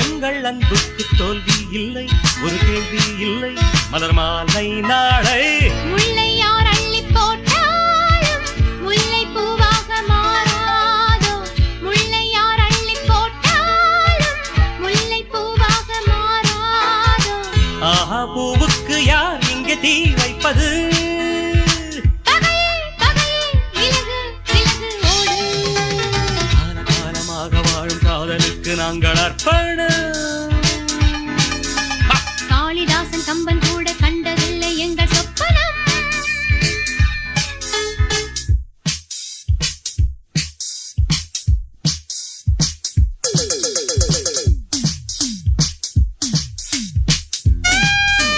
எங்கள் அன்புக்கு தோல்வி இல்லை, ஒரு கேள்வி இல்லை. மலர் மாலை நாளை முல்லை யார் அள்ளி போட்டாலும் முல்லை பூவாக மாறாதோ. முல்லை யார் அள்ளி போட்டாலும் முல்லை பூவாக மாறாதோ. ஆஹா, பூவுக்கு யார் இங்கே தீ வைப்பது? காலகாலமாக வாழும் காதலுக்கு நாங்கள் அர்ப்பணம். காளிதாசன் கம்பன்